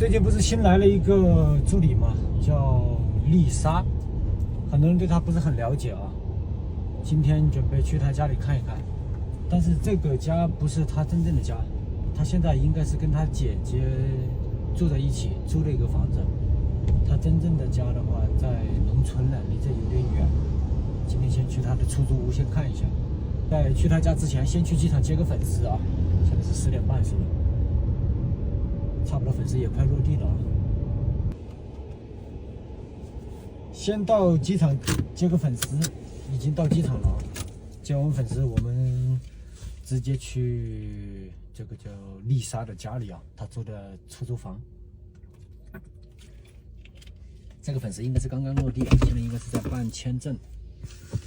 最近不是新来了一个助理嘛，叫丽莎，很多人对她不是很了解啊。今天准备去她家里看一看，但是这个家不是她真正的家，她现在应该是跟她姐姐住在一起，租了一个房子。她真正的家的话在农村了，离这有点远。今天先去她的出租屋先看一下，在去她家之前，先去机场接个粉丝啊。现在是10点半，是吧？差不多粉丝也快落地了啊。先到机场接个粉丝，已经到机场了啊。接完粉丝，我们直接去这个叫丽莎的家里啊，她住的出租房。这个粉丝应该是刚刚落地，现在应该是在办签证。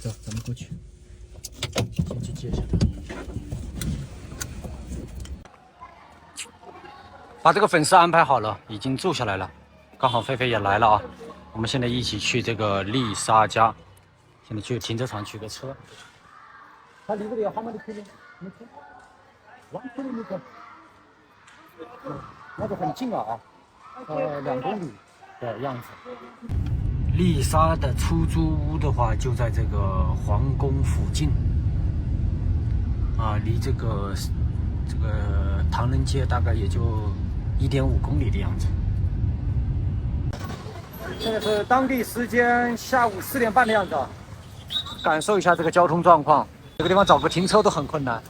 走，咱们过去，先去接一下他。把这个粉丝安排好了，已经住下来了。刚好菲菲也来了啊，我们现在一起去这个丽莎家。现在去停车场取个车。它离这里好吗？你看见？没看？1 kilometer，那就很近了啊，2公里的样子。丽莎的出租屋的话，就在这个皇宫附近啊，离这个唐人街大概也就1.5公里的样子。现在是当地时间下午4点半的样子啊，感受一下这个交通状况。这个地方找个停车都很困难，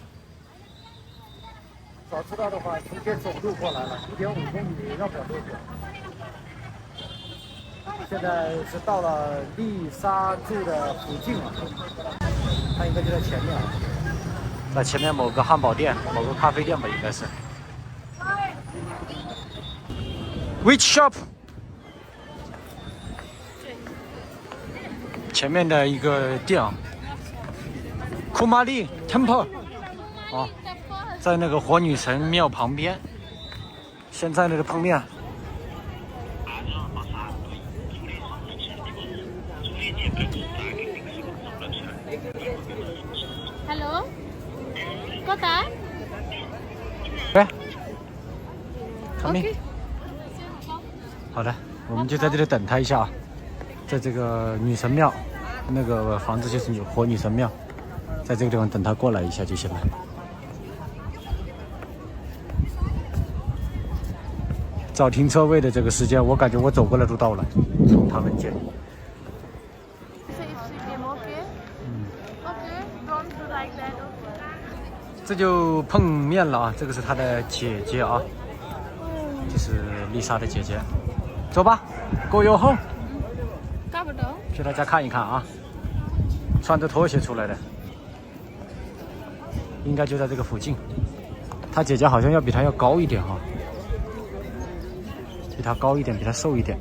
早知道的话直接走路过来了，1.5公里要不了多久。现在是到了丽莎住的附近了，它应该就在前面啊，在前面某个汉堡店、某个咖啡店吧，应该是。Which shop？ 前面的一个店啊，库玛丽 Temple 啊，在那个火女神庙旁边。现在那个碰面。Hello， có tá。对。come in。 OK。好的，我们就在这里等他一下啊，在这个女神庙，那个房子就是火女神庙，在这个地方等他过来一下就行了。找停车位的这个时间，我感觉我走过来都到了，从唐人街。这就碰面了啊！这个是他的姐姐啊，就是丽莎的姐姐。走吧，Go your home。去他家看一看啊，穿着拖鞋出来的，应该就在这个附近。他姐姐好像要比他要高一点哈，比他高一点，比他瘦一点。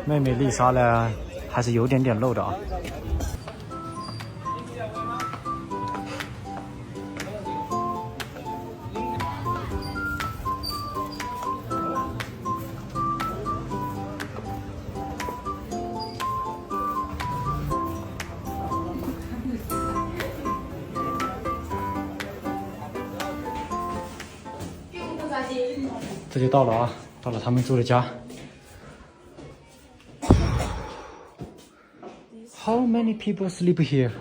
妹妹丽莎呢，还是有点肉的啊。这就到了啊，到了他们住的家。How many people sleep here?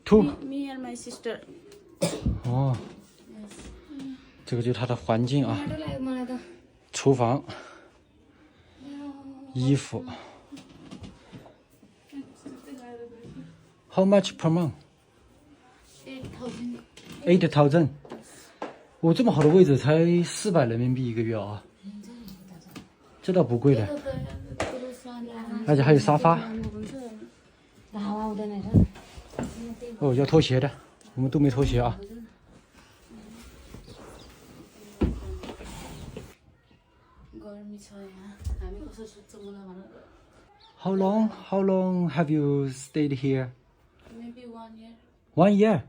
Two. Me and my sister。 哦，这个就是他的环境啊，厨房、衣服。How much per month? 8,000。我这么好的位置才400人民币一个月啊，这倒不贵的，而且还有沙发。哦，要脱鞋的，我们都没脱鞋啊。How long have you stayed here? Maybe 1 year。 1 year。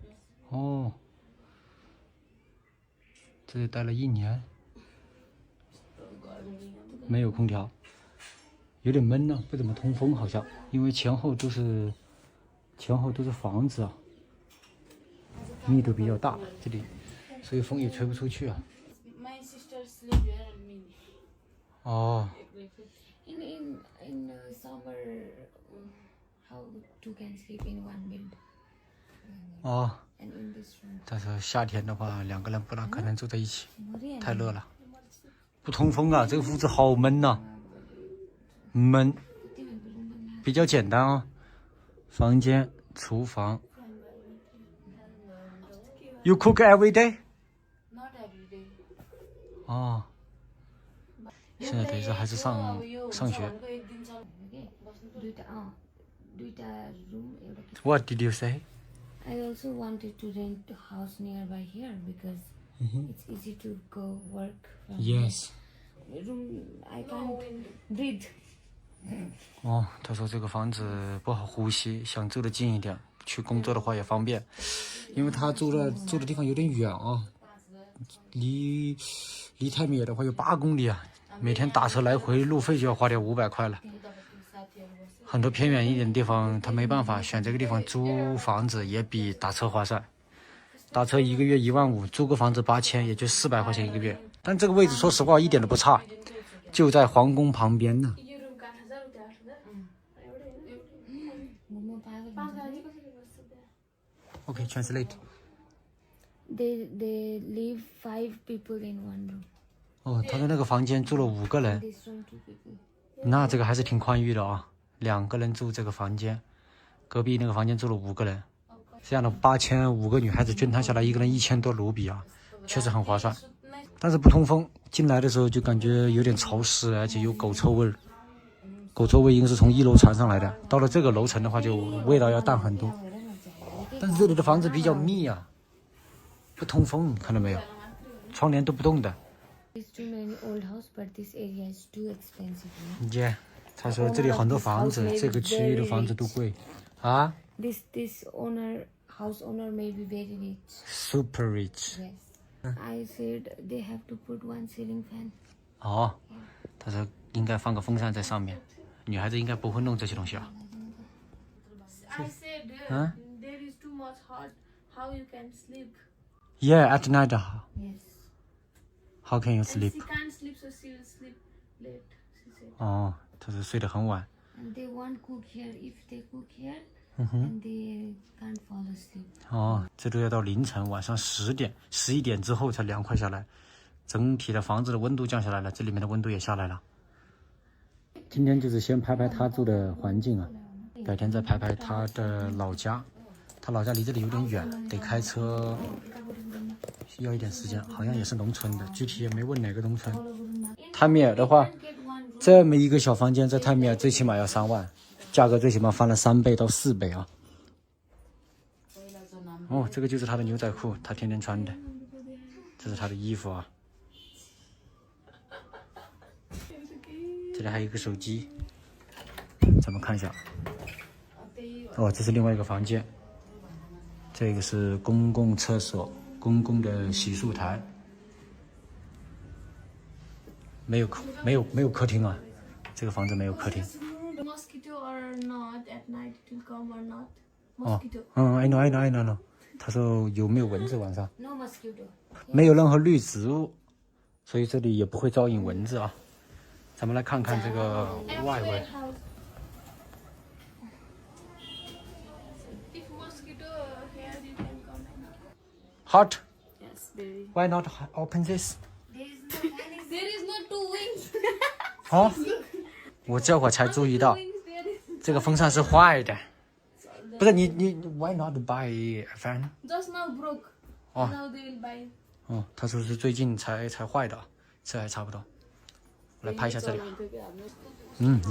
哦。这里待了1年，没有空调，有点闷呢，不怎么通风好像，因为前后都是房子啊，密度比较大，这里，所以风也吹不出去啊。哦 In summer, how two can sleep in one bed? 哦， And in this room, 但是夏天的话，两个人不大可能住在一起， Morian. 太热了，不通风啊！这个屋子好闷呐、闷，比较简单啊。房间、厨房。You cook every day？ Not every day. 哦，现在等于是还是上学。 Duita room. What did you say？ I also wanted to rent a house nearby here because it's easy to go work. From Yes。 Room I can't breathe. 哦，他说这个房子不好呼吸，想住的近一点，去工作的话也方便，因为他住的地方有点远啊，离泰米尔的话有8公里啊，每天打车来回路费就要花掉500块了。很多偏远一点的地方，他没办法选这个地方租房子，也比打车划算。打车1个月15000，租个房子8000，也就400块钱1个月。但这个位置说实话一点都不差，就在皇宫旁边呢。Okay, translate. They live 5 people in one room. 哦，他说那个房间住了5个人， This room 2 people. 那这个还是挺宽裕的啊。2个人住这个房间，隔壁那个房间住了5个人，这样的8500个女孩子均摊下来，一个人1000多卢比啊，确实很划算。但是不通风，进来的时候就感觉有点潮湿，而且有狗臭味儿。狗臭味应该是从1楼传上来的，到了这个楼层的话，就味道要淡很多。但是这里的房子比较密啊，不通风，看到没有？窗帘都不动的。 There's too many old house, but this area is too expensive. Yeah， 他说这里很多房子，这个区域的房子都贵啊。This house owner may be very rich. Super rich。 Yes. I said they have to put 1 ceiling fan. 哦，他说应该放个风扇在上面，女孩子应该不会弄这些东西啊。 I said Huh? there is too much hot. How you can sleep? Yeah, at night. Yes. How can you And sleep? she can't sleep, so she will sleep late. She said. 哦，他说睡得很晚。 And they won't cook here. If they cook here, then they can't fall asleep. 哦，这都要到凌晨晚上10点、11点之后才凉快下来，整体的房子的温度降下来了，这里面的温度也下来了。今天就是先拍拍他住的环境啊，改天再拍拍他的老家。他老家离这里有点远，得开车，需要一点时间，好像也是农村的，具体也没问哪个农村。泰米尔的话，这么一个小房间在泰米尔最起码要3万，价格最起码翻了3倍到4倍啊。哦，这个就是他的牛仔裤，他天天穿的。这是他的衣服啊。这里还有一个手机，咱们看一下。哦，这是另外一个房间。这个是公共厕所，公共的洗漱台。没有客厅啊，这个房子没有客厅。 Mosquito or not at night it will come or not? 哦 Mosquito. I know。他说有没有蚊子晚上？ No mosquito. 没有任何绿植物，所以这里也不会招引蚊子啊。咱们来看看这个外围。 House. If mosquito here, you can come. Hot. Yes, there is. Why not open this? There is no 2 wings. 哦，我这会儿才注意到， Wings there is. 这个风扇是坏的。不是你 Why not buy a fan？ Just now broke. Oh. Now they will buy. 哦，他说是最近才坏的，这还差不多。我来拍一下这里。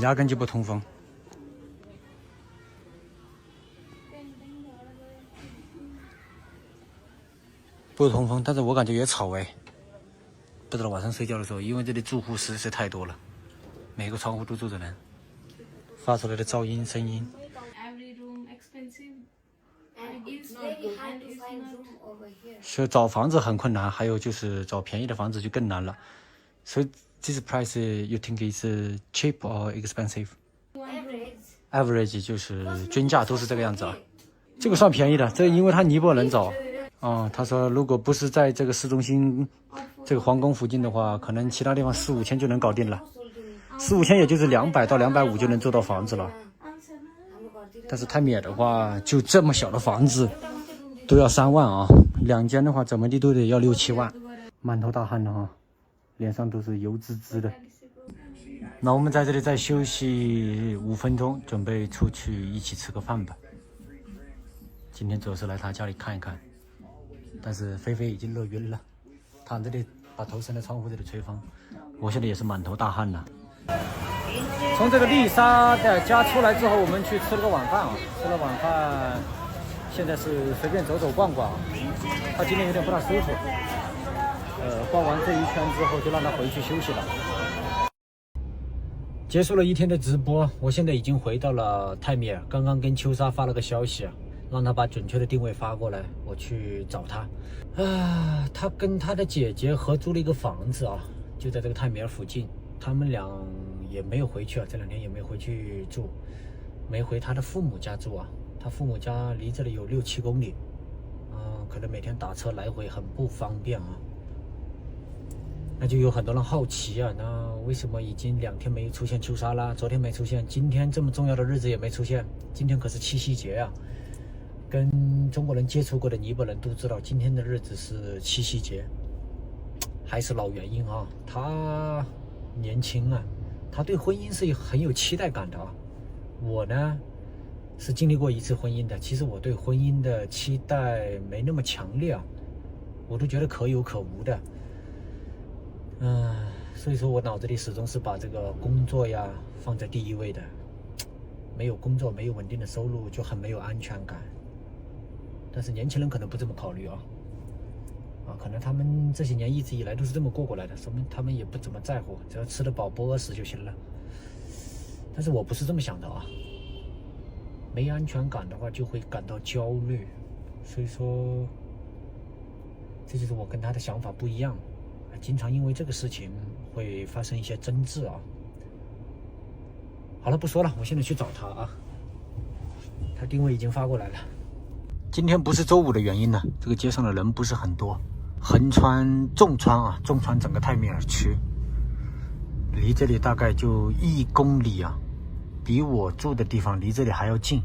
压根就不通风。不通风，但是我感觉也吵哎。不知道晚上睡觉的时候，因为这里住户实在是太多了，每个窗户都住着人，发出来的噪音声音。 Every room expensive. And it's very hard to find room over here. 所以找房子很困难，还有就是找便宜的房子就更难了。所以this price you think is cheap or expensive? Average. Average 就是均价都是这个样子啊。这个算便宜的，这因为它尼泊尔人找。哦，他说如果不是在这个市中心这个皇宫附近的话，可能其他地方4、5千就能搞定了，4、5千也就是200到250就能做到房子了。但是泰米尔的话，就这么小的房子都要3万啊，2间的话怎么地都得要6、7万，满头大汗的哈，脸上都是油滋滋的。那我们在这里再休息5分钟，准备出去一起吃个饭吧。今天主要是来他家里看一看，但是菲菲已经乐晕了，躺这里把头伸在窗户这里吹风。我现在也是满头大汗了。从这个丽莎的家出来之后，我们去吃了个晚饭啊，吃了晚饭，现在是随便走走逛逛。他今天有点不大舒服，逛完这一圈之后就让他回去休息了。结束了一天的直播，我现在已经回到了泰米尔。刚刚跟秋莎发了个消息啊，让他把准确的定位发过来，我去找他。他跟他的姐姐合租了一个房子啊，就在这个泰米尔附近。他们俩也没有回去啊，这2天也没回去住，没回他的父母家住啊。他父母家离这里有6、7公里，可能每天打车来回很不方便啊。那就有很多人好奇啊，那为什么已经2天没出现秋莎啦？昨天没出现，今天这么重要的日子也没出现。今天可是七夕节啊！跟中国人接触过的尼泊人都知道，今天的日子是七夕节。还是老原因啊，他年轻啊，他对婚姻是很有期待感的啊。我呢是经历过一次婚姻的，其实我对婚姻的期待没那么强烈啊，我都觉得可有可无的。所以说我脑子里始终是把这个工作呀放在第一位的。没有工作，没有稳定的收入，就很没有安全感。但是年轻人可能不这么考虑啊，可能他们这些年一直以来都是这么过过来的，说明他们也不怎么在乎，只要吃得饱不饿死就行了。但是我不是这么想的啊，没安全感的话就会感到焦虑，所以说这就是我跟他的想法不一样。经常因为这个事情会发生一些争执啊。好了，不说了，我现在去找他啊。他定位已经发过来了。今天不是周五的原因呢，这个街上的人不是很多。横穿、纵穿整个泰米尔区，离这里大概就1公里啊，比我住的地方离这里还要近。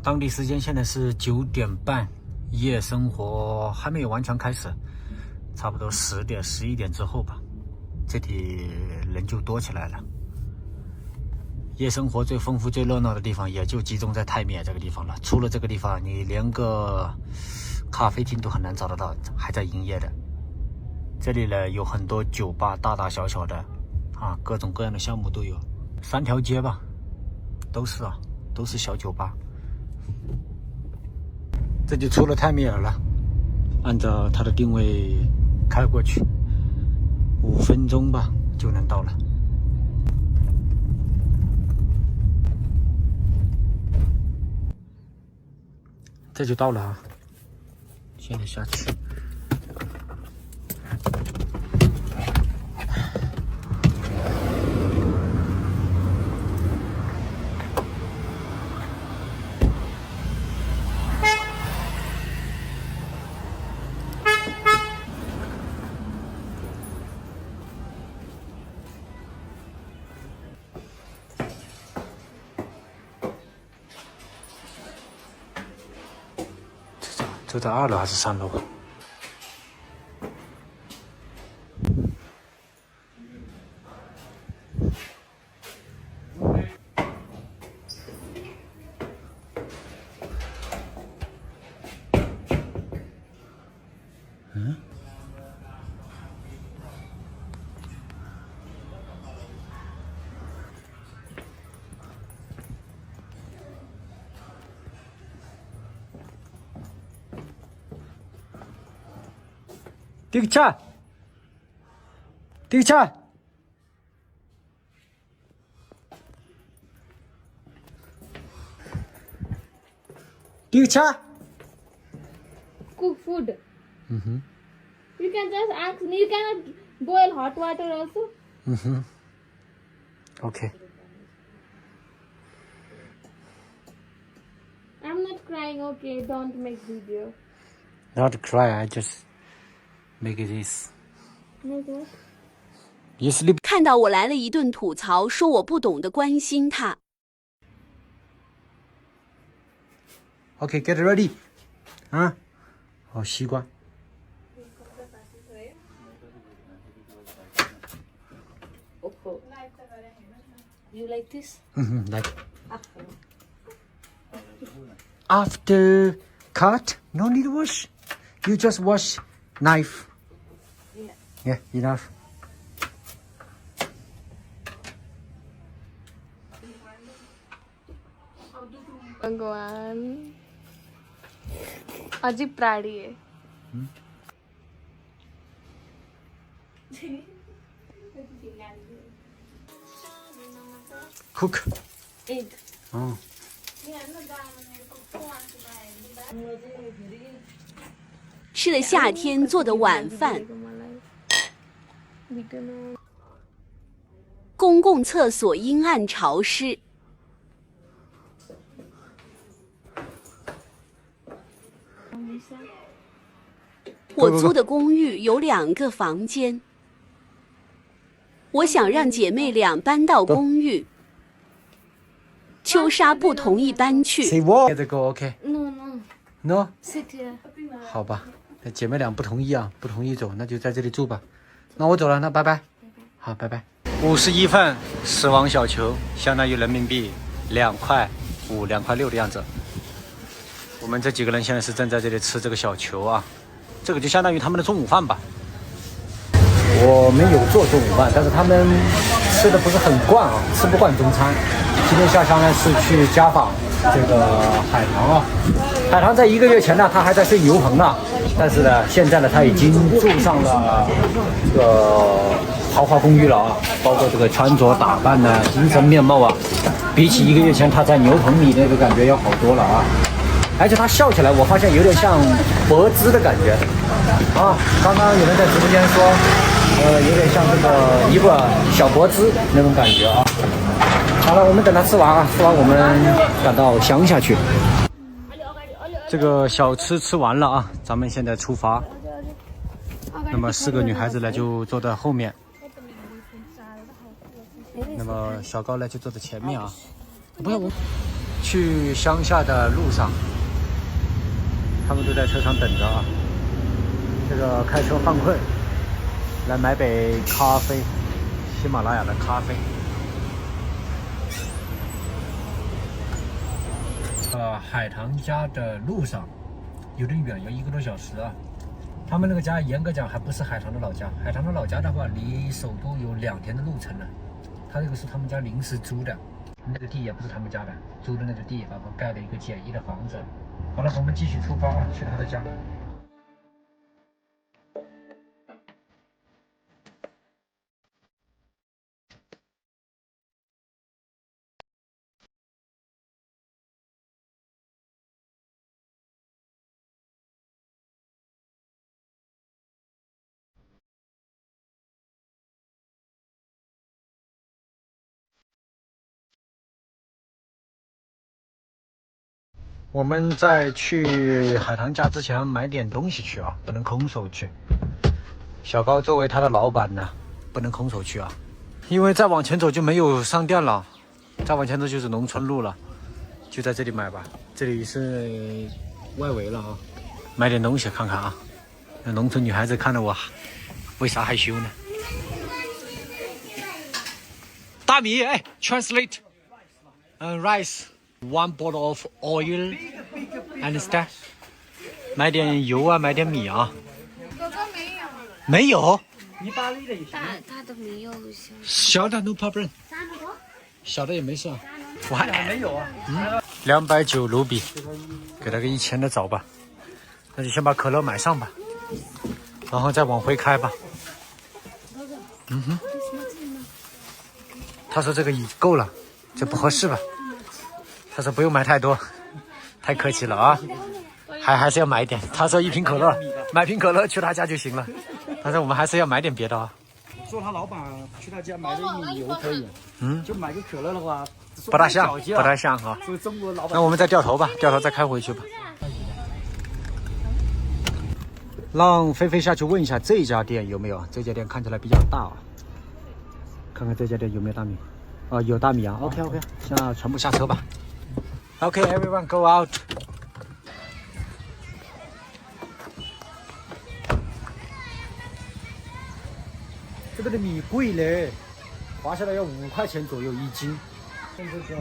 当地时间现在是9点半，夜生活还没有完全开始。差不多10点、11点之后吧，这里人就多起来了。夜生活最丰富、最热闹的地方也就集中在泰米尔这个地方了。除了这个地方，你连个咖啡厅都很难找得到还在营业的。这里呢有很多酒吧，大大小小的各种各样的项目都有。3条街吧，都是小酒吧。这就出了泰米尔了，按照它的定位开过去，5分钟吧就能到了。这就到了啊！现在下去。这在2楼还是3楼啊？Dikcha! Dikcha! Dikcha! Cook food. Mm-hmm. You can just ask me. You cannot boil hot water also. Mm-hmm. Okay. I'm not crying. Okay, don't make video. Not cry, I just make it this. You sleep. 看到我来了一顿吐槽，说我不懂得关心他。Okay, get ready. 啊，好，西瓜。You like this? Like. After cut, no need wash. You just wash knife. Yeah, enough. भगवान अजी प्राणी है Cook. Egg. Oh. 吃了夏天做的晚饭。公共厕所阴暗潮湿。我租的公寓有2个房间，我想让姐妹俩搬到公寓。秋莎不同意搬去。 Say what? Get the go, okay? No, no. No? Sit here. 好吧，那姐妹俩不同意啊，不同意走，那就在这里住吧。那我走了，那拜拜。好，拜拜。51份死亡小球，相当于人民币2块5、2块6的样子。我们这几个人现在是正在这里吃这个小球啊，这个就相当于他们的中午饭吧。我没有做中午饭，但是他们吃的不是很惯啊，吃不惯中餐。今天下乡呢是去家访这个海棠啊，海棠在1个月前呢，他还在睡牛棚呢，但是呢，现在呢，他已经住上了这个豪华公寓了啊，包括这个穿着打扮呢，精神面貌啊，比起1个月前他在牛棚里那个感觉要好多了啊，而且他笑起来，我发现有点像柏芝的感觉啊，刚刚有人在直播间说，有点像这个一个小柏芝那种感觉啊。好了，我们等他吃完啊，吃完我们赶到乡下去。这个小吃吃完了啊，咱们现在出发。那么4个女孩子呢就坐在后面，那么小高呢就坐在前面啊。不要我。去乡下的路上，他们都在车上等着啊。这个开车犯困，来买杯咖啡，喜马拉雅的咖啡。海棠家的路上有点远，要1个多小时啊。他们那个家严格讲还不是海棠的老家，海棠的老家的话离首都有2天的路程呢。他这个是他们家临时租的，那个地也不是他们家的，租的那个地，然后盖了一个简易的房子。好了，我们继续出发啊，去他的家。我们在去海棠家之前买点东西去啊，不能空手去。小高作为他的老板呢，不能空手去啊，因为再往前走就没有商店了，再往前走就是农村路了，就在这里买吧。这里是外围了啊，买点东西看看啊。那农村女孩子看着我，为啥害羞呢？大米，哎 ，translate， rice。1 bottle of oil, understand？ 买点油啊，买点米啊。哥哥没有。没有。大的没有小的 no problem。小的也没事啊。我还没有啊。290卢比，给他个1000的找吧。那就先把可乐买上吧，然后再往回开吧。他说这个已够了，这不合适吧？他说不用买太多，太客气了啊，还是要买一点。他说1瓶可乐，买瓶可乐去他家就行了。他说我们还是要买点别的啊。做他老板去他家买1米油可以，就买个可乐的话，不大像，不大像啊。作为中国老板，那我们再掉头吧，掉头再开回去吧。让菲菲下去问一下这家店有没有，这家店看起来比较大啊，看看这家店有没有大米。哦，有大米啊。OK， 现在全部下车吧。OK，everyone go out。这边的米贵嘞，划下来要5块钱左右1斤。跟这个叫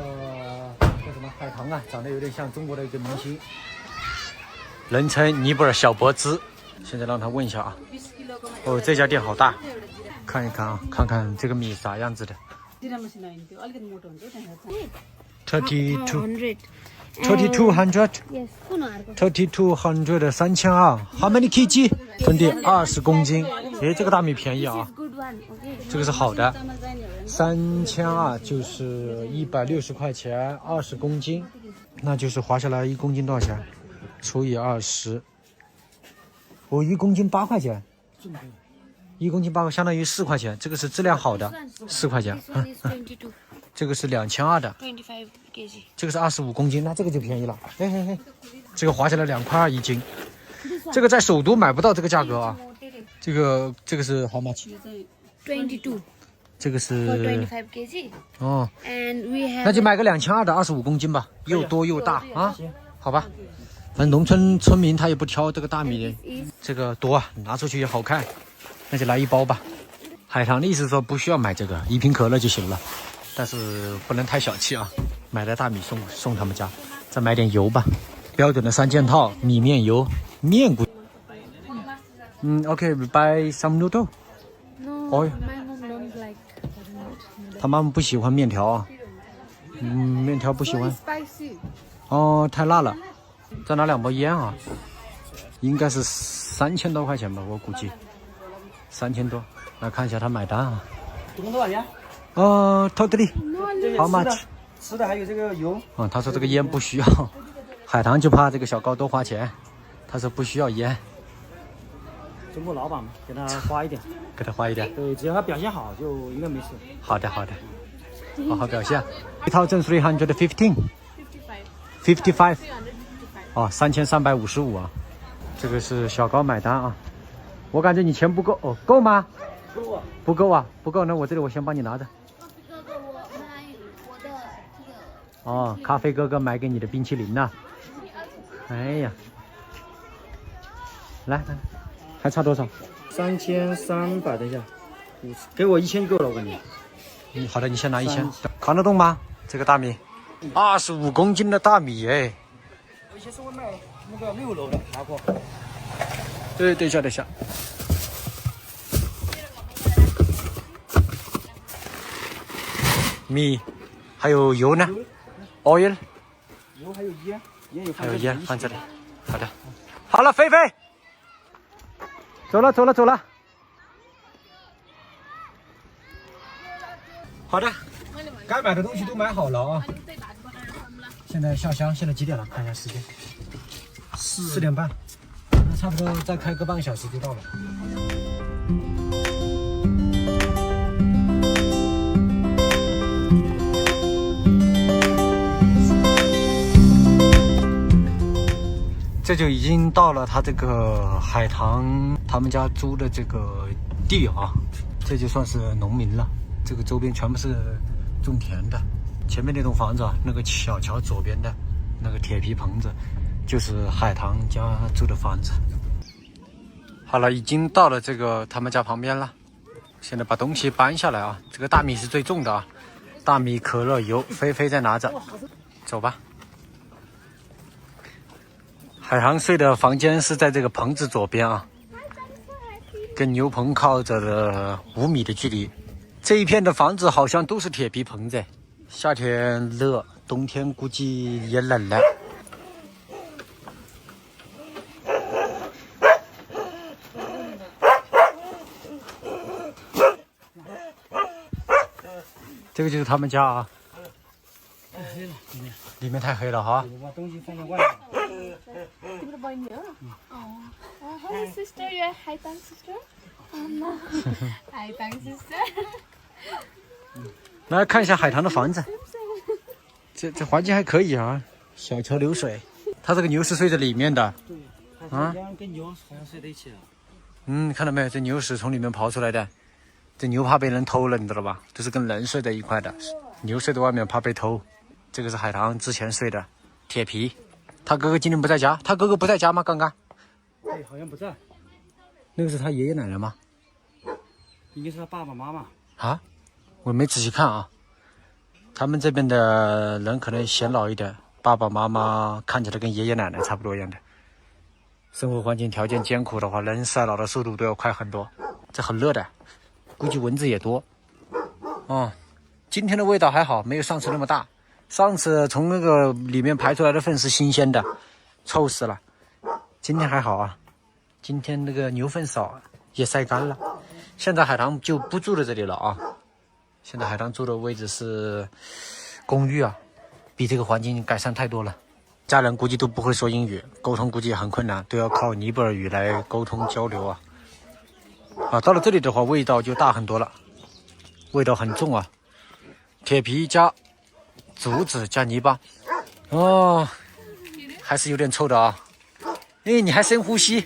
什么海棠啊，长得有点像中国的一个明星，人称尼泊尔小脖子。现在让他问一下啊。哦，这家店好大，看一看啊，看看这个米啥样子的。3200 Yes. 3200 3200 How many kg? 20公斤。诶，这个大米便宜啊， Good one. Okay. 这个是好的。3200就是160块钱，20公斤，那就是划下来1公斤多少钱？除以20，我1公斤8块钱，1公斤8块，相当于4块钱。这个是质量好的，4块钱。 This one is 22. 这个是2200的， 25 kg. 这个是25公斤，那这个就便宜了。嘿，这个划下来2块2一斤，这个在首都买不到这个价格啊。这个是 how much？ 22. 这个 For 是25 kg. 哦， And we have. 那就买个2200的25公斤吧，又多又大啊，好吧。反正农村村民他也不挑这个大米，这个多啊，拿出去也好看，那就来1包吧。海棠的意思说不需要买这个，1瓶可乐就行了，但是不能太小气啊，买点大米送他们家，再买点油吧，标准的3件套，米面油、面骨。OK，we buy some noodle。 No, Oil. my mom don't like. 他妈妈不喜欢面条啊，面条不喜欢。 Spicy. 哦，太辣了。再拿2包烟啊，应该是3000多块钱吧，我估计3000多。来看一下他买单啊。总共多少钱？totally how much？ 吃的还有这个油。他说这个烟不需要，海棠就怕这个小高多花钱，他说不需要烟。中国老板嘛，给他花一点。给他花一点。对，只要他表现好，就应该没事。好的，好好表现。1315 55 哦，3355啊，这个是小高买单啊。我感觉你钱不够哦，够吗？够啊。不够啊，不够，那我这里我先帮你拿着。哦，咖啡哥哥买给你的冰淇淋呐、哎呀，来，还差多少3300，等一下，50，给我1000够了，我感觉。好的，你先拿1000，扛得动吗？这个大米，25公斤的大米哎。以前是我卖那个6楼的爬过。对，等一下。米，还有油呢 ？oil， 油还有烟，还有烟放这里。好的，好了，菲菲，走了。好的，该买的东西都买好了啊。现在下乡，现在几点了？看一下时间，4点半，那差不多再开个半个小时就到了。这就已经到了他这个海棠他们家租的这个地啊，这就算是农民了。这个周边全部是种田的。前面那栋房子啊，那个小桥左边的那个铁皮棚子，就是海棠家住的房子。好了，已经到了这个他们家旁边了。现在把东西搬下来啊，这个大米是最重的啊，大米、可乐、油，菲菲在拿着，走吧。海棠睡的房间是在这个棚子左边啊，跟牛棚靠着的5米的距离。这一片的房子好像都是铁皮棚子，夏天热，冬天估计也冷了。这个就是他们家啊，里面太黑了哈。我把东西放在外面。Hello, sister. You're Hai Tang sister. No. Hai Tang sister. 来看一下海棠的房子，这环境还可以啊，小桥流水。它这个牛是睡在里面的，对，海啊，两跟牛好像睡在一起了。看到没有？这牛是从里面刨出来的。这牛怕被人偷了，你知道吧？都是跟人睡在一块的。牛睡在外面怕被偷。这个是海棠之前睡的，铁皮。他哥哥今天不在家，他哥哥不在家吗？刚刚？对，好像不在。那个是他爷爷奶奶吗？应该是他爸爸妈妈。啊，我没仔细看啊。他们这边的人可能显老一点，爸爸妈妈看起来跟爷爷奶奶差不多一样的。生活环境条件艰苦的话，人衰老的速度都要快很多。这很热的，估计蚊子也多。今天的味道还好，没有上次那么大。上次从那个里面排出来的粪是新鲜的，臭死了。今天还好啊，今天那个牛粪少，也晒干了。现在海棠就不住在这里了啊。现在海棠住的位置是公寓啊，比这个环境改善太多了。家人估计都不会说英语，沟通估计也很困难，都要靠尼泊尔语来沟通交流啊。到了这里的话，味道就大很多了，味道很重啊。铁皮加竹子加泥巴，还是有点臭的啊。你还深呼吸，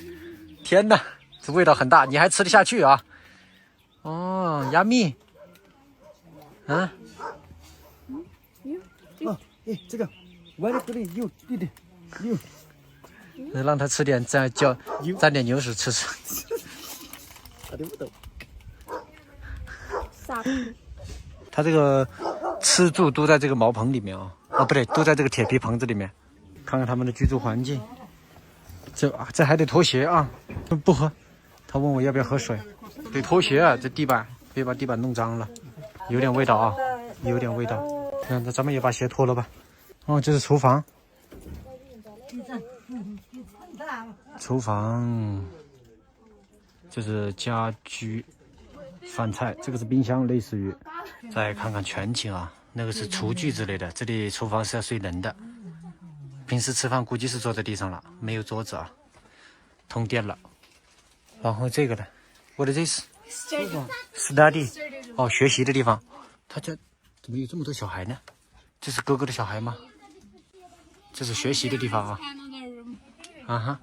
天哪，这味道很大，你还吃得下去啊？压蜜。这个我的这里有弟弟有。让他吃点蘸点牛屎吃吃。他听不懂。他这个吃住都在这个茅棚里面啊，不对，都在这个铁皮棚子里面。看看他们的居住环境。这还得脱鞋啊，不喝。他问我要不要喝水，得脱鞋啊，这地板别把地板弄脏了，有点味道啊，有点味道。那咱们也把鞋脱了吧。这是厨房。厨房就是家居饭菜，这个是冰箱，类似于。再看看全景啊，那个是厨具之类的，这里厨房是要睡人的。平时吃饭估计是坐在地上了，没有桌子啊，通电了。然后这个呢 ，What is this? Study 学习的地方。他家怎么有这么多小孩呢？这是哥哥的小孩吗？这是学习的地方啊。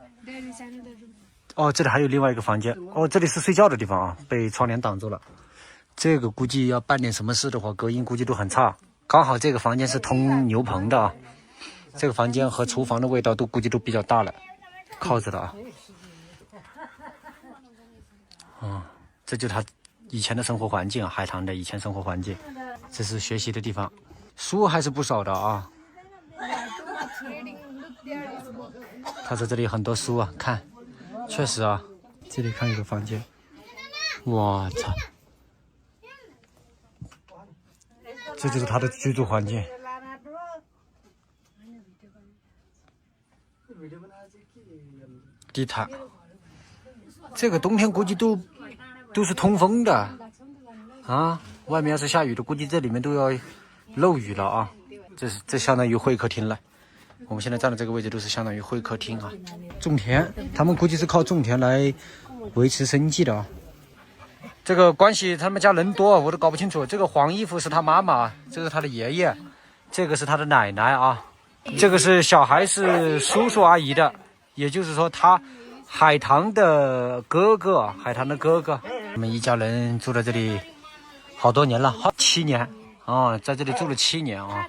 这里还有另外一个房间。这里是睡觉的地方啊，被窗帘挡住了。这个估计要办点什么事的话，隔音估计都很差。刚好这个房间是通牛棚的啊，这个房间和厨房的味道估计都比较大了，靠着的啊。这就是他以前的生活环境啊，海棠的以前生活环境。这是学习的地方，书还是不少的啊。他在这里很多书啊，看，确实啊。这里看有个房间，我操！这就是他的居住环境。地毯，这个冬天估计都是通风的啊。外面要是下雨的，估计这里面都要漏雨了啊。这相当于会客厅了。我们现在站的这个位置都是相当于会客厅啊。种田，他们估计是靠种田来维持生计的啊。这个关系他们家人多，我都搞不清楚。这个黄衣服是他妈妈，这是他的爷爷，这个是他的奶奶啊。这个是小孩是叔叔阿姨的，也就是说他海棠的哥哥，我们一家人住在这里好多年了，7年啊，在这里住了7年啊。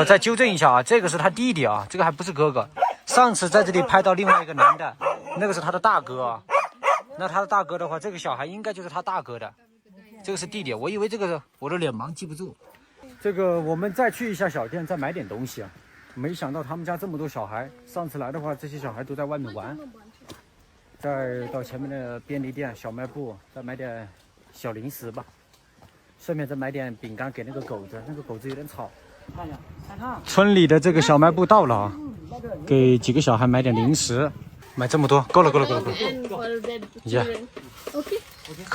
再纠正一下啊，这个是他弟弟啊，这个还不是哥哥。上次在这里拍到另外一个男的，那个是他的大哥啊。那他的大哥的话，这个小孩应该就是他大哥的，这个是弟弟。我以为这个我的脸盲记不住。这个我们再去一下小店，再买点东西啊。没想到他们家这么多小孩，上次来的话，这些小孩都在外面玩。再到前面的便利店、小卖部，再买点小零食吧，顺便再买点饼干给那个狗子，那个狗子有点吵。村里的这个小卖部到了啊，给几个小孩买点零食，买这么多，够了。可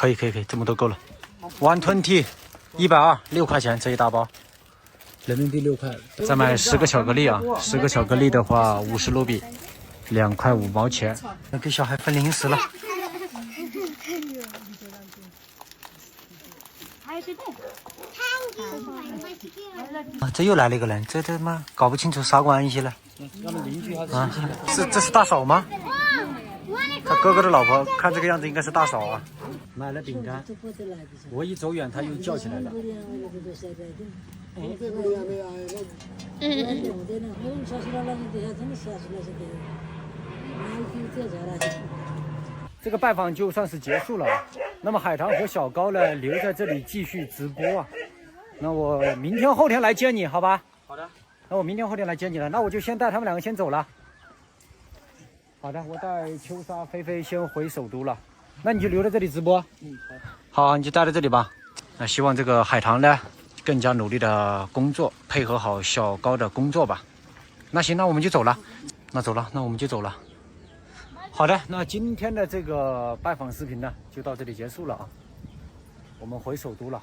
以，这么多够了。120 120 6块钱这一大包，人民币6块。再买10个巧克力啊，10个巧克力的话50卢比，2块5毛钱。要给小孩分零食了。这又来了一个人，这他妈搞不清楚啥关系了。这是大嫂吗？他哥哥的老婆，看这个样子应该是大嫂啊。买了饼干，我一走远他又叫起来了。这个拜访就算是结束了。那么海棠和小高呢，留在这里继续直播啊。那我明天后天来接你，好吧？好的。那我明天后天来接你了，那我就先带他们两个先走了。好的，我带秋莎、菲菲先回首都了。那你就留在这里直播。好，你就待在这里吧。那希望这个海棠呢，更加努力的工作，配合好小高的工作吧。那行，那我们就走了。那我们就走了。好的，那今天的这个拜访视频呢，就到这里结束了啊。我们回首都了。